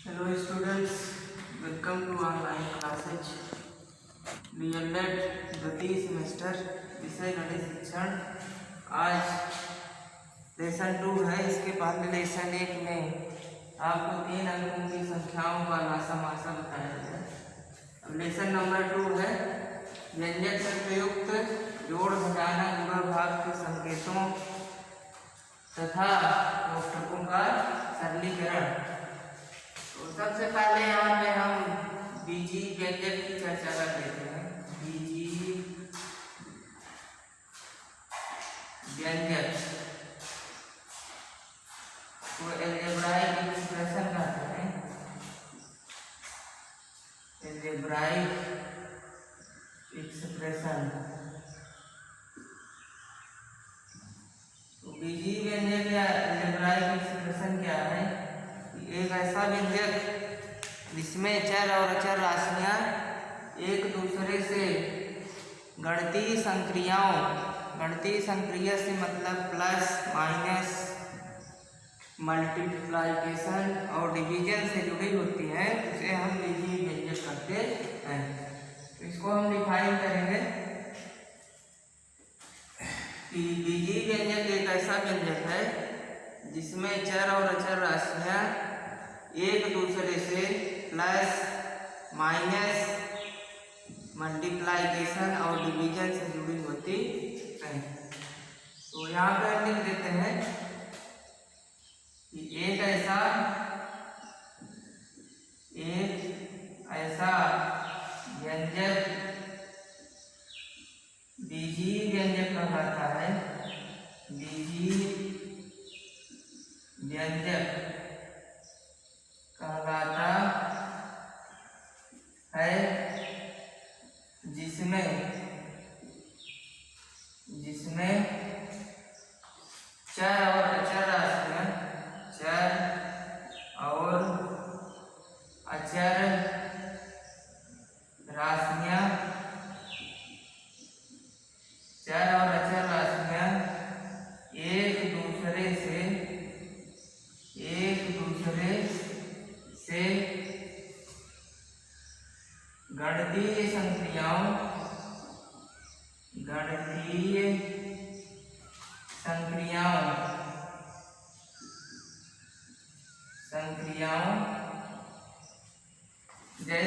Hello students, welcome to online classes. DLED द्वितीय semester विषय गणित शिक्षण। आज लेसन 2 है। इसके पहले लेसन 1 में आपको 3 अंकों की संख्याओं का समासा बताया गया। अब लेसन नंबर 2 है व्यंजक से प्रयुक्त जोड़ घटाना गुणा भाग के संकेतों तथा कोष्ठकों का सरलीकरण। तो सबसे पहले यहाँ पे हम बीजीय व्यंजक की चर्चा कर लेते हैं। बीजीय व्यंजक को अलजेब्राइक एक्सप्रेशन कहते हैं। Algebraic expression. तो बीजीय व्यंजक या अलजेब्राइक एक्सप्रेशन क्या है? एक ऐसा व्यंजक जिसमें चर और अचर राशियां एक दूसरे से गणितीय संक्रिया से मतलब प्लस माइनस मल्टीप्लिकेशन और डिवीजन से जुड़ी होती हैं, उसे हम बीजीय व्यंजक कहते हैं। इसको हम डिफाइन करेंगे कि बीजीय व्यंजक एक ऐसा व्यंजक है जिसमें चर और अचर राशियां एक दूसरे से प्लस माइनस मल्टीप्लिकेशन और डिवीजन से जुड़ी होती है। तो यहाँ पर लिख देते हैं कि एक ऐसा व्यंजक बीजीय व्यंजक कहलाता है। बीजीय व्यंजक कहलाता है जिसमें चर और अचर राशियां एक दूसरे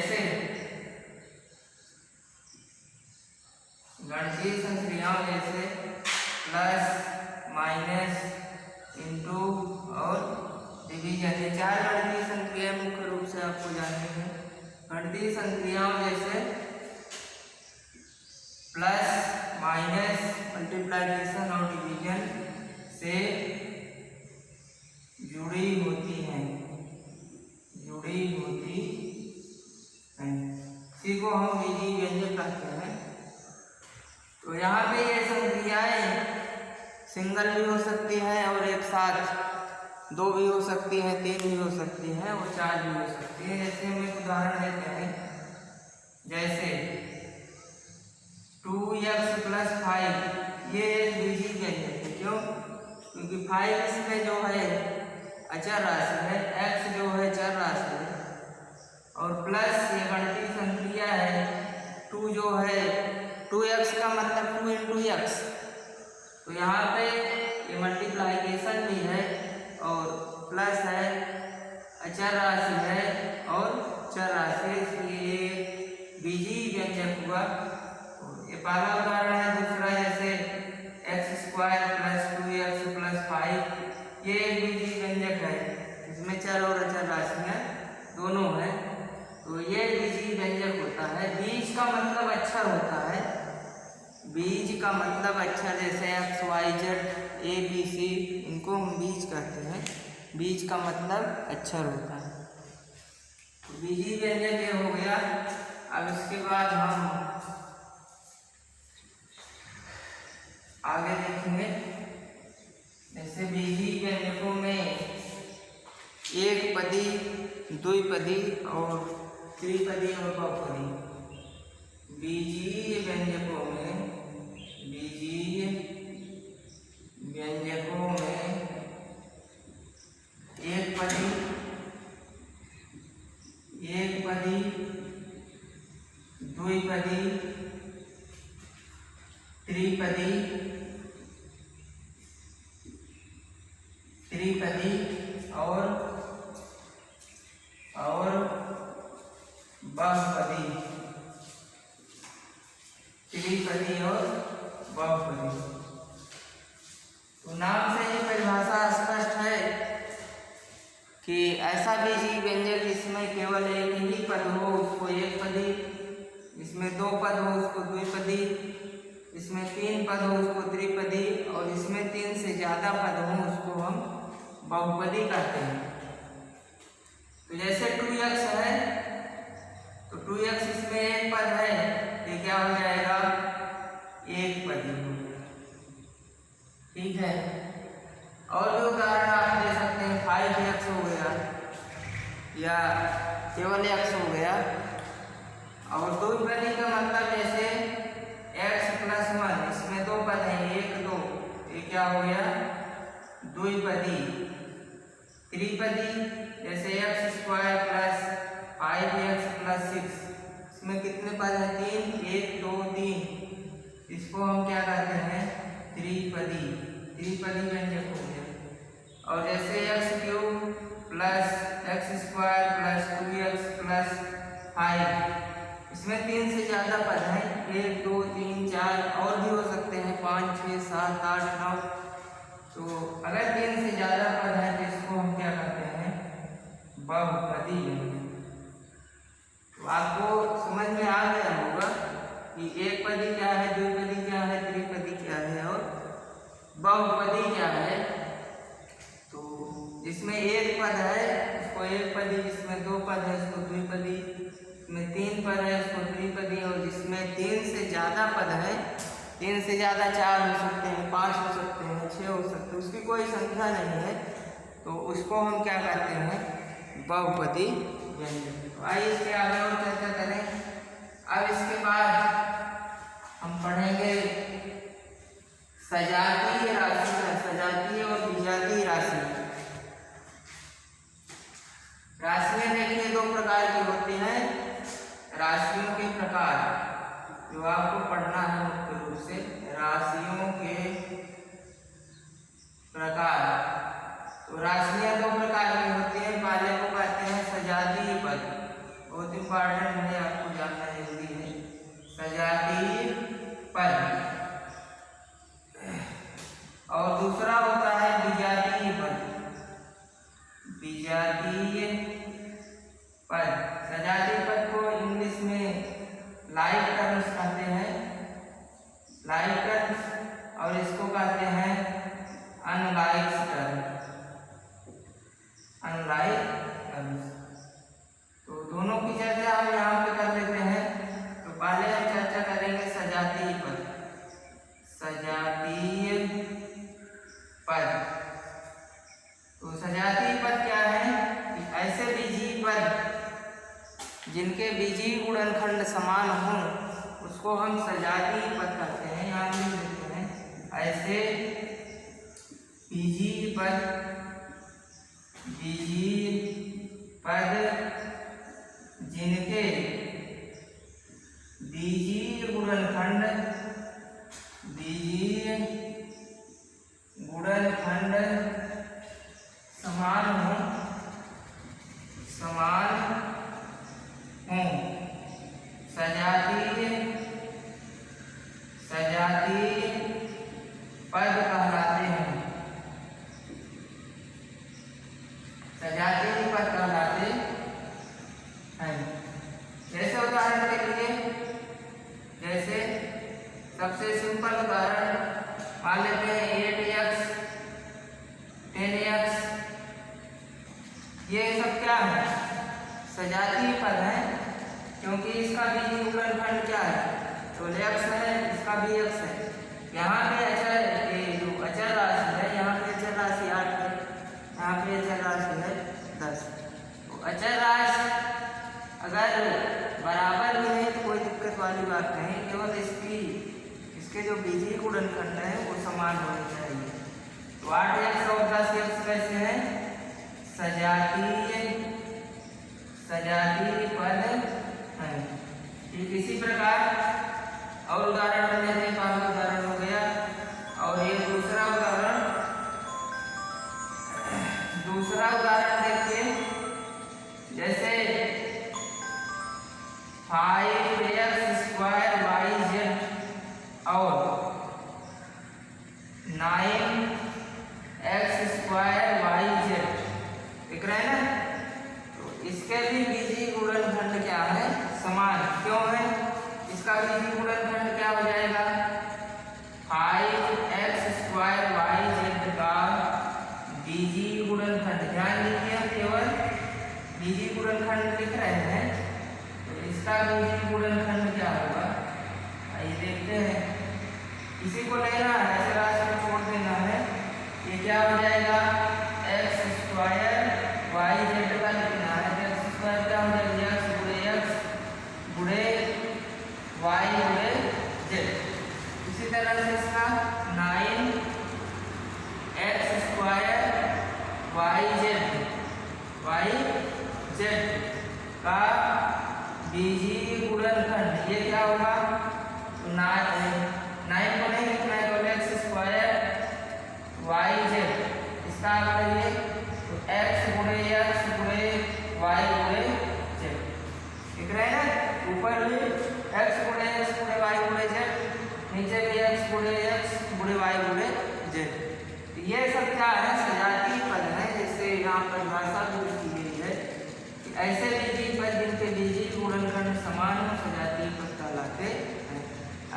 से गणितीय संक्रियाओं जैसे प्लस माइनस इंटू और डिवीजन। ये 4 गणितीय संक्रियाएं मुख्य रूप से आपको जाननी है। गणितीय संक्रियाओं जैसे प्लस माइनस मल्टीप्लिकेशन और डिवीजन से जुड़ी होती हैं। इसी को हम बीजीय व्यंजक कहते हैं। तो यहाँ पे ये संक्रियाएं सिंगल भी हो सकती हैं और एक साथ 2 भी हो सकती हैं, 3 भी हो सकती हैं और 4 भी हो सकती हैं। जैसे हम एक उदाहरण देते हैं, जैसे 2x + 5 ये एक बीजीय व्यंजक है। क्यों? क्योंकि 5 इसमें जो है अचर राशि है, x जो है चर राशि है और प्लस ये गणितीय संक्रिया है। 2 जो है 2x का मतलब 2 × x। तो यहाँ पे ये मल्टीप्लिकेशन भी है और प्लस है, अचर राशि है और चर राशि, इसलिए बीजीय व्यंजक हुआ। ये पहला उदाहरण है। दूसरा जैसे x² + 2x + 5 ये एक बीजीय व्यंजक है, इसमें चर और अचर राशियां दोनों हैं। तो ये बीजीय व्यंजक होता है। बीज का मतलब अक्षर होता है। बीज का मतलब अक्षर जैसे x, y, z, a, b, c, इनको हम बीज कहते हैं। बीज का मतलब अक्षर होता है। तो बीजीय व्यंजक ये हो गया। अब इसके बाद हम आगे देखेंगे। जैसे बीजीय व्यंजकों में एक पदी, द्विपदी और त्रिपदी और बहुपदी। बीजीय व्यंजकों में एक पदी, कि ऐसा बीजीय व्यंजक जिसमें केवल एक ही पद हो उसको एक पदी, इसमें दो पद हो उसको द्विपदी, इसमें तीन पद हो उसको त्रिपदी, और इसमें तीन से ज्यादा पद हो उसको हम बहुपदी कहते हैं। तो जैसे 2x है तो 2x इसमें एक पद है, ये क्या हो जाएगा, एक पदी हो गया। ठीक है। और भी उदाहरण आप दे सकते हैं, 5x हो गया या केवल x हो गया। और द्विपदी का मतलब जैसे x + 1, इसमें दो पद हैं, एक दो, ये क्या हो गया, द्विपदी। त्रिपदी जैसे x² + 5x + 6, इसमें कितने पद हैं, तीन, 1 2 3, इसको हम क्या कहते हैं, त्रिपदी। त्रिपदी व्यंजक हो गया। और जैसे x³ + x² + 2x + 5, इसमें तीन से ज्यादा पद हैं, 1 2 3 4, और भी हो सकते हैं 5 6 7 8 9। तो अगर तीन से ज्यादा पद हैं तो इसको हम क्या कहते हैं, बहुपदी व्यंजक। तो आपको समझ में आ गया होगा कि एक पदी क्या है, द्विपदी क्या है, त्रिपदी क्या है और बहुपदी क्या है। तो जिसमें एक पद है उसको एक पदी, जिसमें दो पद है उसको द्विपदी, जिसमें तीन पद है उसको त्रिपदी, और जिसमें तीन से ज्यादा पद है, तीन से ज्यादा 4 हो सकते हैं, 5 हो सकते हैं, 6 हो सकते हैं, उसकी कोई संख्या नहीं है, तो उसको हम क्या कहते हैं, बहुपदी व्यंजक। तो आइए इसके आगे और चर्चा करें। अब इसके बाद हम पढ़ेंगे सजातीय राशि, सजातीय और विजातीय राशि। राशियां देखिए दो प्रकार की होती हैं, राशियों के प्रकार, जो आपको पढ़ना है मुख्य रूप से, राशियों के प्रकार। तो राशियां दो प्रकार की होती हैं, पहले को कहते हैं सजातीय पद, बहुत इंपॉर्टेंट है, आपको जानना जरूरी है, सजातीय पद। और दूसरा होता है विजातीय पद, विजातीय पद। सजातीय पद को इंग्लिश में लाइक टर्म्स कहते हैं, लाइक टर्म्स, और इसको कहते हैं अनलाइक टर्म्स, अनलाइक टर्म्स। तो दोनों की चर्चा हम यहाँ पे कर लेते हैं। तो पहले हम चर्चा करेंगे सजातीय पद, सजातीय पद। तो सजातीय पद क्या है कि ऐसे बीजीय पद जिनके बीजीय गुणनखंड समान हों उसको हम सजातीय पद कहते हैं। यहाँ लिख देते हैं, ऐसे बीजीय पद, बीजीय पद जिनके बीजीय गुणनखंड, बीजीय गुणनखंड समान हो, समान हो, सजातीय, सजातीय पद कहलाते हैं, सजातीय पद कहलाते हैं। जैसे उदाहरण के लिए, जैसे सबसे सिंपल उदाहरण मान लेते हैं 8x 10x, ये सब क्या है, सजातीय पद है, क्योंकि इसका बीजीय गुणनखंड क्या है, तो x है, इसका भी x है। यहाँ पे अचर, ये जो अचर राशि है, यहाँ पे अचर राशि 8 है, यहाँ पे अचर राशि है 10। तो अचर राशि अगर बराबर भी नहीं तो कोई दिक्कत वाली बात नहीं, केवल इसके जो बीजीय गुणनखंड है वो समान होने चाहिए। तो 8x और 10x कैसे हैं, सजातीय, सजातीय पद हैं। ठीक इसी प्रकार और उदाहरण में लेते हैं, पहला उदाहरण हो गया, और ये दूसरा उदाहरण, दूसरा उदाहरण देखिए, जैसे 5x² yz और 9x² yz, दिख रहा है ना, इसके भी बीजीय गुणनखंड क्या है, समान। क्यों है? इसका बीजीय गुणनखंड क्या हो जाएगा, 5x² yz का बीजीय गुणनखंड। ध्यान दीजिए, हम केवल बीजीय गुणनखंड लिख रहे हैं, तो इसका बीजीय गुणनखंड क्या होगा, आइए देखते हैं। इसी को लेना है, ऐसे राशि को छोड़ देना है। ये क्या हो जाएगा, x² yz का लिखना है, तो x² क्या हो जाएगा, x गुणे y गुणे z। इसी तरह से इसका 9x² yz का बीजीय गुणनखंड ये क्या होगा, तो 9 को नहीं लिखना है, तो x² yz, इसका करिए तो x गुणे y गुणे z। लिख रहे हैं ना, ऊपर भी x गुणे y गुणे z, नीचे भी x गुणे y गुणे z। ये सब क्या है, सजातीय पद है। जैसे यहाँ पर भाषा भी की गई है कि ऐसे बीजीय पद जिनके बीजीय गुणनखंड समान हो सजातीय पद कहलाते हैं।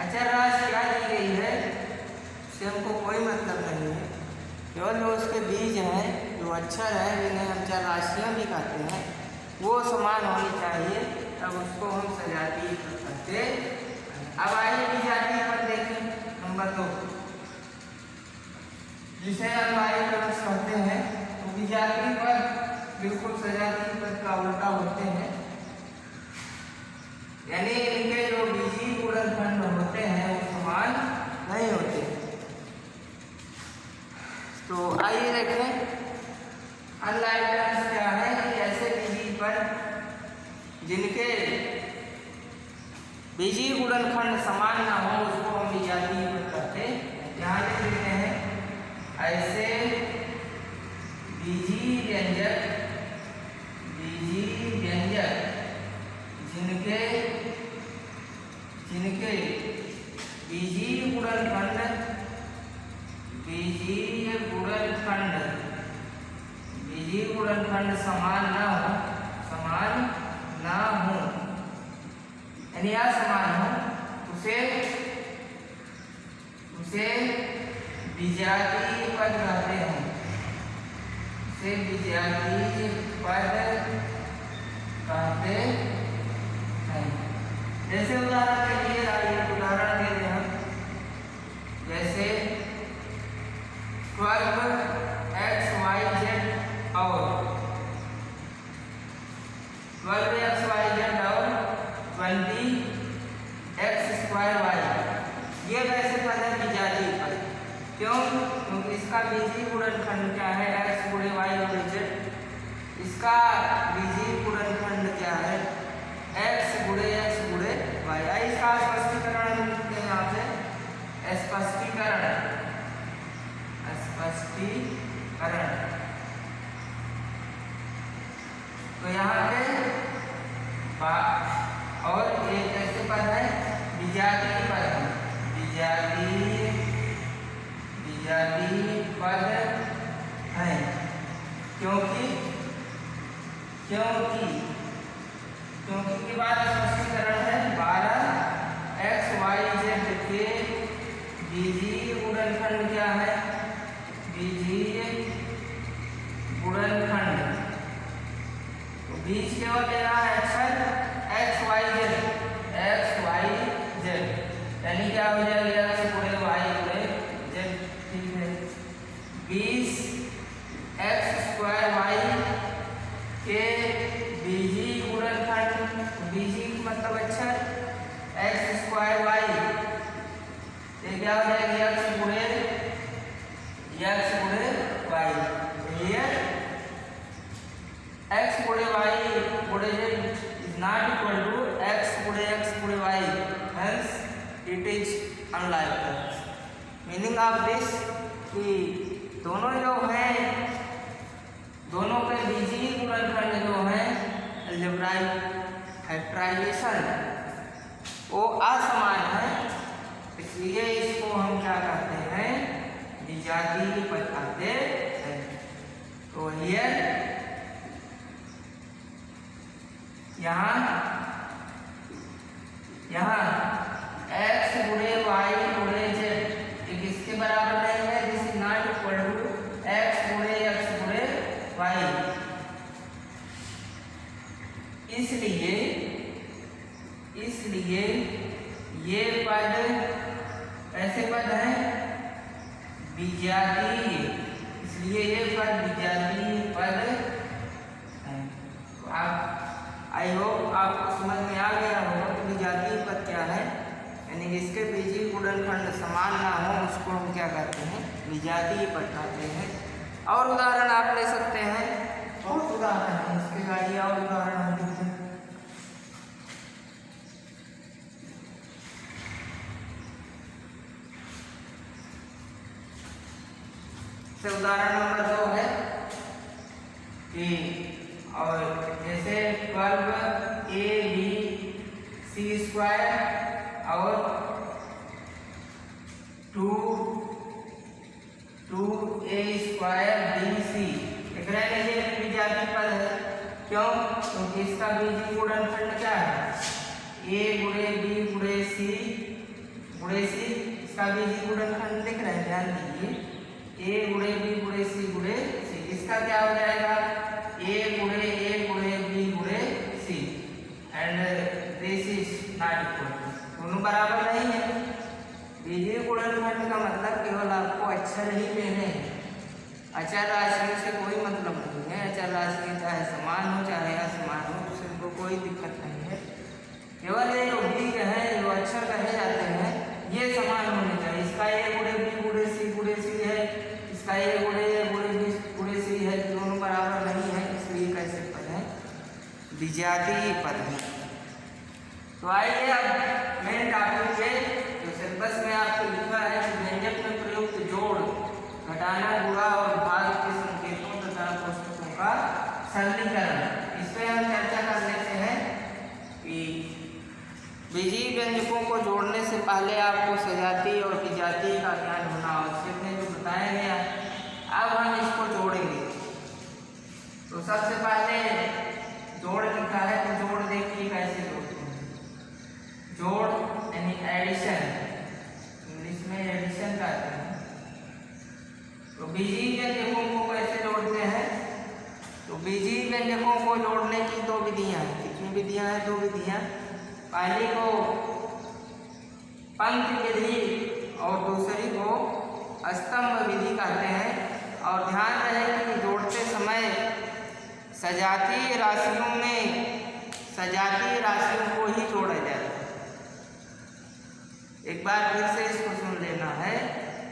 अचर राशि क्या दी गई है, उससे हमको कोई मतलब नहीं है, केवल जो उसके बीज हैं, जो अक्षर है, जिन्हें हम चर राशियाँ भी कहते हैं, वो समान होनी चाहिए, तब उसको हम सजातीय पद कहते हैं। अब आइए विजातीय पद देखें, नंबर 2, जिसे हम बारीक कहते हैं। तो विजातीय पद बिल्कुल सजातीय पद का उल्टा होते हैं, यानी इनके जो बीजीय गुणनखंड होते हैं वो समान नहीं होते। तो आइए देखें, अनलाइक क्या है कि ऐसे बीजीय पद जिनके बीजीय गुणनखंड समान ना हो उसको हम विजातीय पद कहते हैं। यहाँ लिखते हैं, ऐसे बीजीय व्यंजक जिनके बीजीय गुणनखंड समान ना हो यानी असमान हो, उसे विजातीय पद कहते हैं। उसे विजातीय पद कहते हैं। जैसे उदाहरण के लिए उदाहरण देते हैं, जैसे 12x yz और 20x y, ये वैसे पद है विजातीय पद। क्यों? क्योंकि इसका बीजीय गुणनखंड क्या है, x गुणे y गुणे z। इसका बीजीय गुणनखंड क्या है, x गुणे y। इसका स्पष्टीकरण लिखते हैं यहाँ पे, स्पष्टीकरण। तो यहाँ पे और एक कैसे पद है, विजातीय पद है, विजातीय पद है। क्योंकि के बाद स्पष्टीकरण है, 12x yz के बीजीय गुणनखंड क्या है, बीजीय गुणनखंड। तो बीज केवल लेना है अक्षर x y z, यानी क्या हो जाएगा, x गुणे y गुणे z। ठीक है, 20x² y के बीजीय गुणनखंड, बीजीय मतलब अक्षर x² y, ये क्या हो जाएगी, x गुणे y। क्लियर? x गुणे y गुणे z is not equal to x गुणे y, hence it is unlike। Meaning of this कि दोनों जो हैं, दोनों के बीजीय गुणनखंड जो हैं अलजेब्राइक फैक्टराइजेशन वो असमान है, इसलिए इसको हम क्या कहते हैं, विजातीय पद कहते हैं। तो हियर यहाँ x गुणे y गुणे z ये किसके बराबर नहीं है? This is not equal to x गुणे y। इसलिए ये पद ऐसे पद है विजातीय, इसलिए ये पद विजातीय पद है। तो आप आई होप आपको समझ में आ गया होगा कि विजातीय पद क्या है, यानी कि इसके बीजीय गुणनखंड समान ना हो उसको हम क्या कहते हैं? विजातीय पद कहते हैं। और उदाहरण आप ले सकते हैं, बहुत उदाहरण है इसके गाड़ी और उदाहरण हम देखते हैं। उदाहरण नंबर 2 है कि और जैसे कर्व ABC² और 2a² BC एक विजातीय पद है। क्यों? क्योंकि इसका बीजीय गुणनखंड क्या है? a गुणे b गुणे c गुणे c, इसका बीजीय गुणनखंड लिख रहे हैं, ध्यान दीजिए। a गुणे b गुणे c गुणे c, इसका क्या हो जाएगा? a गुणे b गुणे c and this is not equal, दोनों बराबर नहीं है। बीजीय गुणनखंड का मतलब केवल आपको अक्षर ही लेने हैं, अचर राशियों से कोई मतलब नहीं है। अचर राशियां चाहे समान हो चाहे असमान हो, उससे को कोई दिक्कत नहीं है। केवल ये जो बीज है, जो अक्षर कहे जाते हैं, ये समान होने चाहिए। इसका a गुणे b गुणे c है, इसका a गुणे b गुणे c है, दोनों बराबर नहीं है, इसलिए कैसे पद है? विजातीय पद है। तो आइए अब मेन टॉपिक पे, जो सिलेबस में आपको लिखा है कि व्यंजक में प्रयुक्त जोड़, घटाना, गुणा और भाग के संकेतों तथा कोष्ठकों का सरलीकरण, इस पे हम चर्चा कर लेते हैं कि बीजीय व्यंजकों को जोड़ने से पहले आपको सजातीय और विजातीय का ज्ञान होना आवश्यक है, जो बताया गया। अब हम इसको जोड़ेंगे। तो सबसे पहले जोड़ लिखा है, तो जोड़ देखिए कैसे जोड़ते हैं। जोड़ यानी एडिशन, इंग्लिश में एडिशन कहते हैं। तो बीजीय व्यंजकों को कैसे जोड़ते हैं? तो बीजीय व्यंजकों को जोड़ने की 2 विधियां हैं। कितनी विधियां हैं? 2 विधियां। पहली को पंक्ति विधि और दूसरी को स्तंभ विधि कहते हैं। और ध्यान रहे कि जोड़ते समय सजातीय राशियों को ही जोड़ा जाए। एक बार फिर से इसको सुन लेना है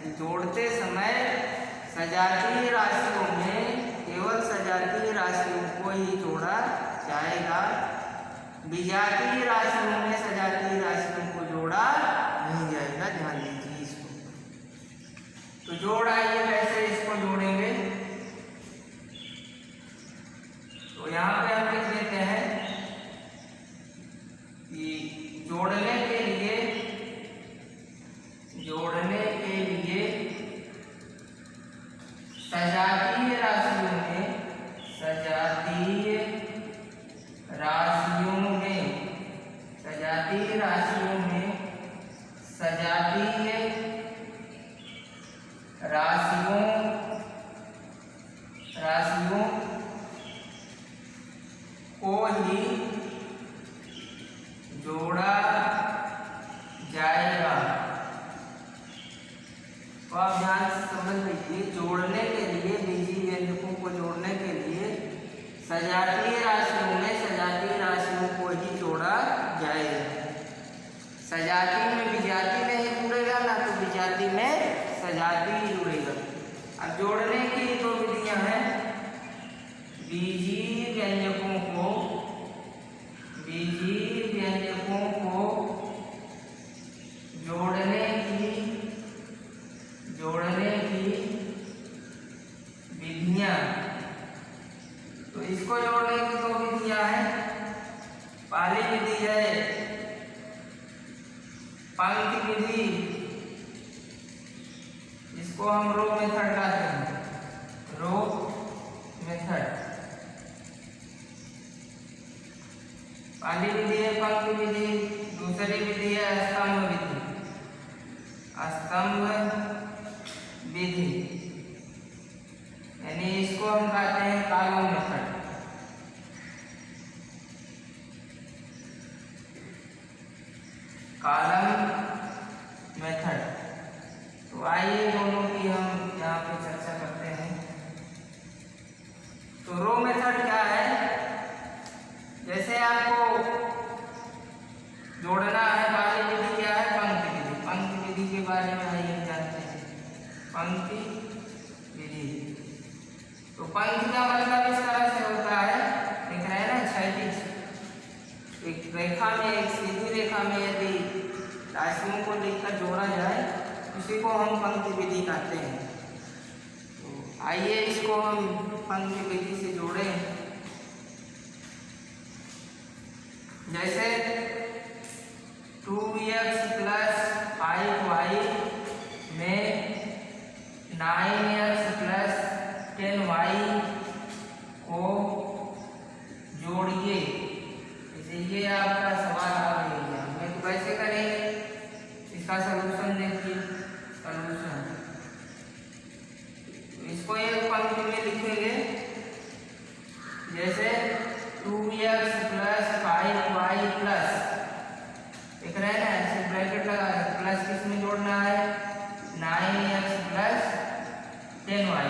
कि जोड़ते समय सजातीय राशियों में केवल सजातीय राशियों को ही जोड़ा जाएगा, विजातीय राशियों में सजातीय राशियों को जोड़ा नहीं जाएगा। ध्यान दीजिए इसको। तो जोड़ आइए कैसे इसको जोड़ेंगे। तो यहाँ पे हम लिख देते हैं कि जोड़ने के लिए सजातीय राशियों में सजातीय राशियों को ही जोड़ा जाएगा। तो आप ध्यान से समझ लीजिए, जोड़ने के लिए बीजीय व्यंजकों को जोड़ने के लिए सजातीय राशियों में सजातीय राशियों को ही जोड़ा जाएगा। सजातीय में विजातीय नहीं जुड़ेगा, ना तो विजातीय में सजातीय जुड़ेगा। अब जोड़ने की 2 विधियां हैं। बीजीय व्यंजकों को जोड़ने की विधियां। तो इसको जोड़ने की 2 विधियां हैं। पहली विधि है पंक्ति विधि, इसको हम रो मेथड कहते हैं, रो मेथड। पहली विधि है पंक्ति विधि, दूसरी विधि है स्तंभ विधि। स्तंभ विधि यानी इसको हम कहते हैं कॉलम मेथड। Column method. तो आइए दोनों की हम यहाँ पे चर्चा करते हैं। तो रो मेथड क्या है? जैसे आपको जोड़ना है, पहली विधि क्या है? पंक्ति विधि। पंक्ति विधि के बारे में आइए जानते हैं। पंक्ति विधि, तो पंक्ति का मतलब इस तरह से होता है, देख रहे हैं ना, क्षैतिज एक रेखा में, एक सीधी रेखा में यदि राशियों को लिखकर जोड़ा जाए, उसी को हम पंक्ति विधि कहते हैं। तो आइए इसको हम पंक्ति विधि से जोड़ें। जैसे 2x + 5y में 9x + 10y को जोड़िए। जैसे ये आपका सवाल आ गया हमें, तो कैसे करेंगे? इसका सलूशन देखिए। सलूशन इसको एक पंक्ति में लिखेंगे, जैसे 2x + 5y प्लस, देख रहे हैं ना, ऐसे ब्रैकेट लगा है, प्लस किसमें जोड़ना है? 9x + 10y।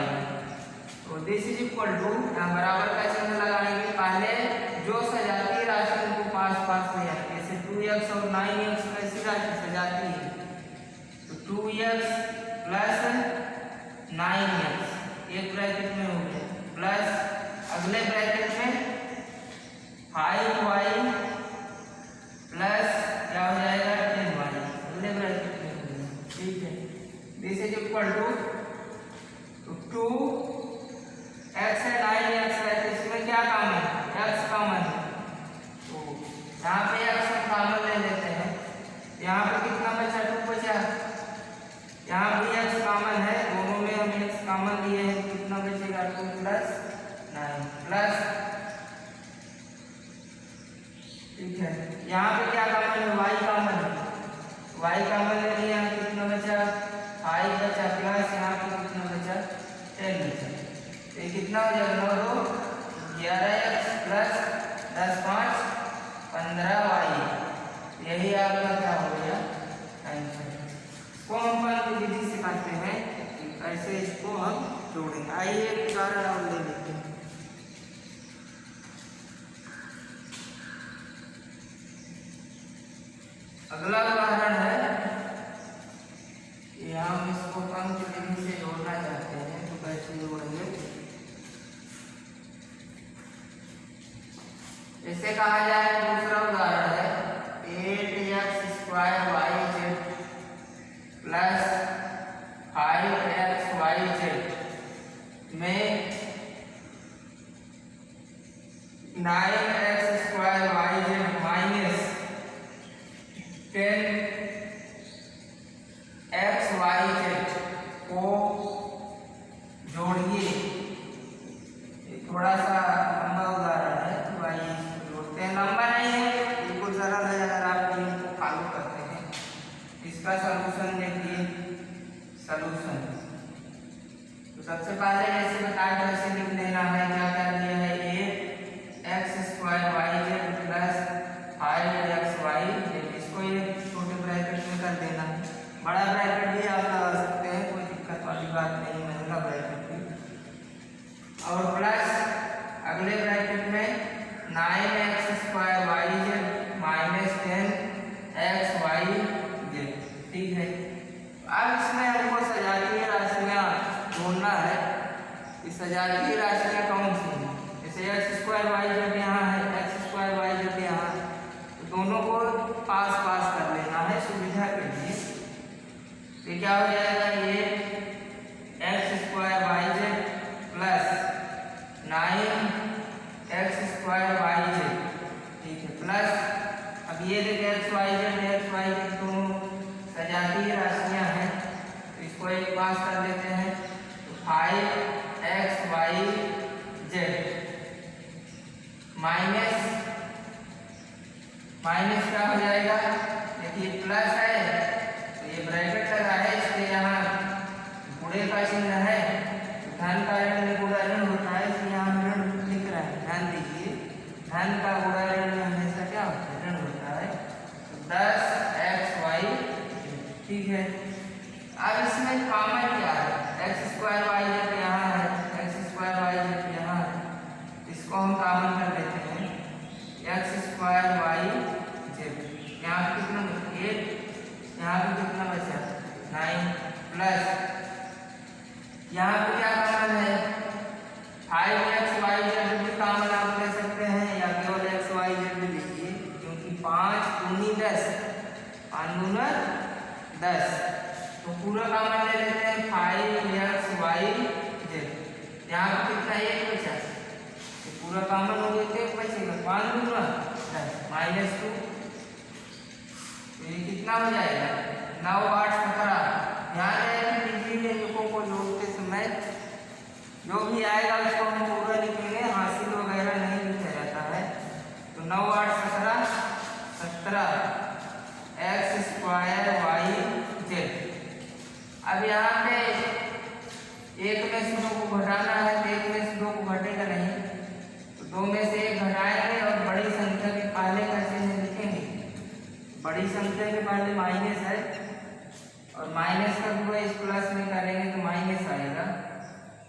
तो दिस इज इक्वल टू, यहाँ बराबर का चिन्ह लगाएंगे। पहले जो सजाती राशि उनको पास पास ले जाती है, जैसे 2x और 9x कैसी राशि सजाती है? तो 2x + 9x एक ब्रैकेट में हो गया, प्लस अगले ब्रैकेट में 5y प्लस क्या हो जाएगा? 10y अगले ब्रैकेट में हो गया। ठीक है, this is equal to 2x है, 9x है, तो इसमें क्या कॉमन है? x कॉमन है। तो यहाँ पे x हम कॉमन ले लेते हैं। यहाँ पे कितना बचा? 2 बचा। यहाँ भी x कॉमन है, दोनों में हम x कॉमन लिए हैं, कितना बचेगा? 2 + 9 प्लस, ठीक है, यहाँ पे क्या कॉमन है? y कॉमन है, y कॉमन ले लिया, कितना बचा? 5 बचा, प्लस यहाँ पे कितना बचा? 10 बचा। ये कितना हो जाएगा? 9 11x प्लस 10 5 15y। यही आपका क्या हो गया? आंसर। इसको हम पंक्ति विधि से करते हैं, ऐसे इसको हम जोड़ेंगे। आइए एक उदाहरण और ले लेते हैं। अगला उदाहरण है कि हम इसको पंक्ति विधि से जोड़ना चाहते हैं, तो कैसे जोड़ेंगे? इसे कहा जाए, दूसरा उदाहरण है 8x² yz प्लस 5xyz में 9x² yz माइनस 10xyz को जोड़िए। थोड़ा सा लंबा उदाहरण है, तो आइए इसको जोड़ते हैं। लंबा नहीं है, बिल्कुल सरल है, अगर आप इनको फॉलो करते हैं। इसका सलूशन देखिए। सलूशन तो सबसे पहले जैसे बताया वैसे लिख देना है। क्या कर दिया है? 8x² yz प्लस 5xyz, इसको ये छोटे ब्रैकेट में कर देना। बड़ा ब्रैकेट भी आप लगा सकते हैं, कोई दिक्कत वाली बात नहीं, महंगा ब्रैकेट भी। और प्लस अगले ब्रैकेट में 9x² yz माइनस 10xyz। ठीक है, अब इसमें हमको सजातीय राशियाँ ढूंढना है। इस सजातीय राशियाँ कौन सी हैं? जैसे x² yz यहाँ है, x² yz यहाँ, तो दोनों को पास पास कर लेना है सुविधा के लिए। तो क्या हो जाएगा? ये x² yz plus 9x² yz, ठीक है, प्लस अब ये देखिए xyz दोनों सजातीय राशियां हैं, तो इसको एक पास कर लेते हैं। तो 5xyz माइनस माइनस क्या हो जाएगा, देखिए प्लस है तो ये ब्रैकेट लगा है, इसलिए यहाँ गुणे का चिन्ह है, धन का ऋण गुणा ऋण होता है, इसलिए यहाँ ऋण लिख रहा है। ध्यान दीजिए, धन का गुणा ऋण में हमेशा क्या होता है, ऋण होता है। तो 10xy, ठीक है। अब इसमें कॉमन क्या है, x स्क्वायर वाई जेड यहाँ है, x स्क्वायर वाई जेड यहाँ है, इसको हम कॉमन कर लेते हैं, x स्क्वायर वाई जेड। यहाँ पे कितना बचा, 8, यहाँ पे कितना बचा 9, प्लस यहाँ पे क्या कॉमन है, 5xyz भी कॉमन आप ले सकते हैं, या केवल xyz भी लीजिए, क्योंकि 5 दूनी 10, 5 दूना 10, तो पूरा कॉमन ले लेते हैं 5xyz। यहाँ पे कितना 1 बचा, तो पूरा कॉमन हो गया, तो 1 बचेगा, 5 दूना 10 -2, तो ये कितना हो जाएगा 9 8 17। ध्यान रहे कि डिजिट अंकों को जोड़ते समय जो भी आएगा उसको हम पूरा लिखेंगे, हासिल वगैरह नहीं लिखा जाता है। तो 9 8 17 17 x स्क्वायर वाई जेड। अब यहाँ पे 1 में से 2 को घटाना है, तो 1 में से 2 को घटेगा नहीं, तो 2 में से 1 घटाएंगे और बड़ी संख्या के पहले का चिन्ह लिखेंगे। बड़ी संख्या के पहले माइनस है, और माइनस का पूरा इस प्लस में करेंगे तो माइनस आएगा,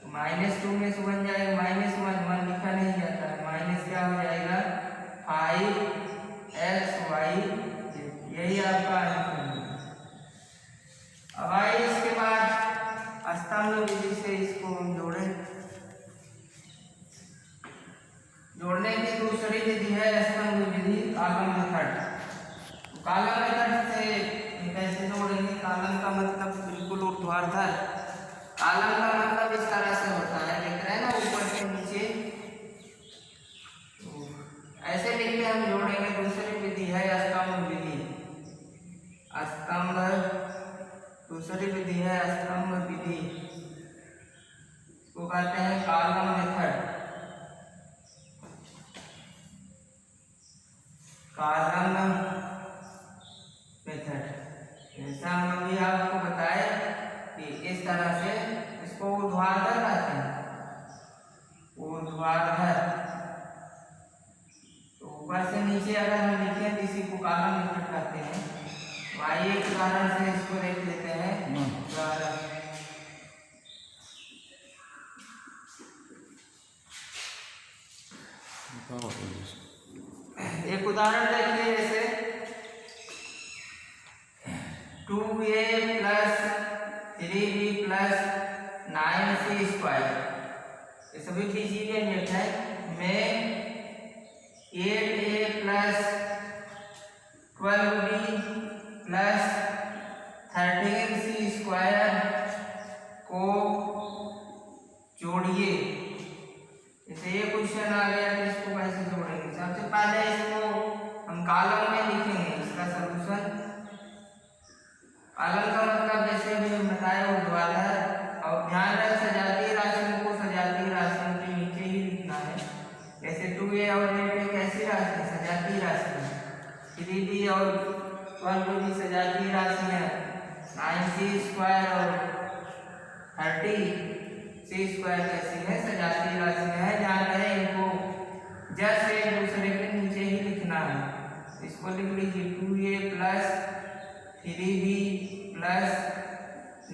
तो -2 में से 1 जाएगा, -1 1 लिखा नहीं जाता है, माइनस क्या हो जाएगा 5xy, यही आपका आंसर है। अब आइए इसके बाद स्तंभ विधि से इसको हम जोड़ें। जोड़ने की दूसरी विधि है स्तंभ विधि, कॉलम मेथड। कॉलम मेथड से कैसे जोड़ेंगे, कॉलम का मतलब बिल्कुल ऊर्ध्वाधर, कॉलम का मतलब इस तरह से होता है, देख रहे हैं ना, ऊपर से नीचे, तो ऐसे लिख के हम जोड़ेंगे। दूसरी विधि है स्तंभ विधि, स्तंभ, दूसरी विधि है स्तंभ विधि, इसको कहते हैं कॉलम मेथड, कॉलम मेथड। जैसा हम अभी आपको बताए कि इस तरह से इसको ऊर्ध्वाधर कहते हैं, ऊर्ध्वाधर। तो ऊपर से नीचे अगर हम लिखें तो इसी को कॉलम मेथड कहते हैं। तो आइए एक उदाहरण से इसको देख लेते हैं। एक उदाहरण देखिए, जैसे 2a + 3b + 9c स्क्वायर, ये सभी डिजिट है, में 8a + 12b + 13c स्क्वायर को जोड़िए। जैसे ये क्वेश्चन आ गया तो इसको कैसे जोड़ेंगे, सबसे पहले इसको हम कॉलम में लिखेंगे, इसका सलूशन। कॉलम का मतलब जैसे भी हम बताए ऊर्ध्वाधर, और ध्यान रहे सजातीय राशियों को सजातीय राशियों के नीचे ही लिखना है। जैसे 2a और 8a कैसी राशि है, सजातीय राशि है, 3b और 12b भी सजातीय राशि है, 9c स्क्वायर और 30c स्क्वायर कैसी है, सजातीय राशि है। ध्यान रहे इनको जैसे एक दूसरे के नीचे ही लिखना है। इसको लिख लीजिए 2a + 3b +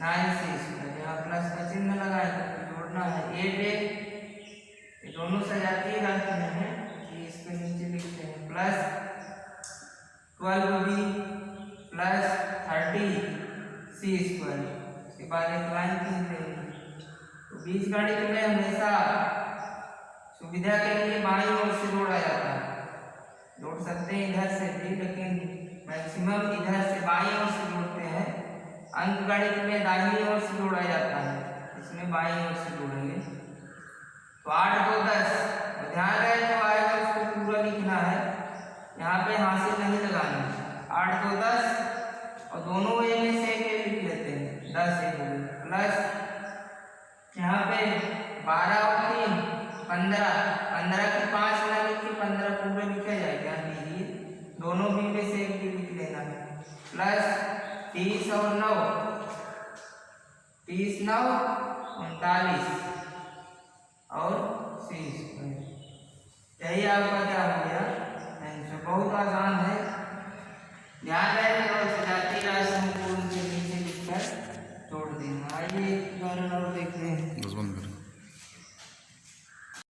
9c स्क्वायर, यहाँ प्लस का चिन्ह लगाए तो जोड़ना है। 8a, ये दोनों सजातीय राशि हैं, ये इसके नीचे लिखते हैं, प्लस 12b + 30c स्क्वायर। इसके बाद एक लाइन खींच देंगे। तो बीजगणित में हमेशा सुविधा के लिए बाईं ओर से जोड़ा जाता है, जोड़ सकते हैं इधर से भी, लेकिन मैक्सिमम इधर से बाईं ओर से जोड़ते हैं। अंकगणित में दाहिनी ओर से जोड़ा जाता है, इसमें बाईं ओर से जोड़ेंगे। तो 8 2 10, ध्यान रहे जो आएगा उसको पूरा लिखना है, यहाँ पे हासिल नहीं लगाना। 8 2 10, और दोनों ए में से एक लिख लेते हैं, 10 एक प्लस यहाँ पे 12 और 3 15, 15 की 5 ना लिख के 15 पूरा लिखा जाएगा। ध्यान दीजिए, दोनों भी में से एक भी लिख लेना। प्लस 30 और 9, 30 9 39 और C²। यही आपका क्या हो गया आंसर। बहुत आसान है, ध्यान रहे।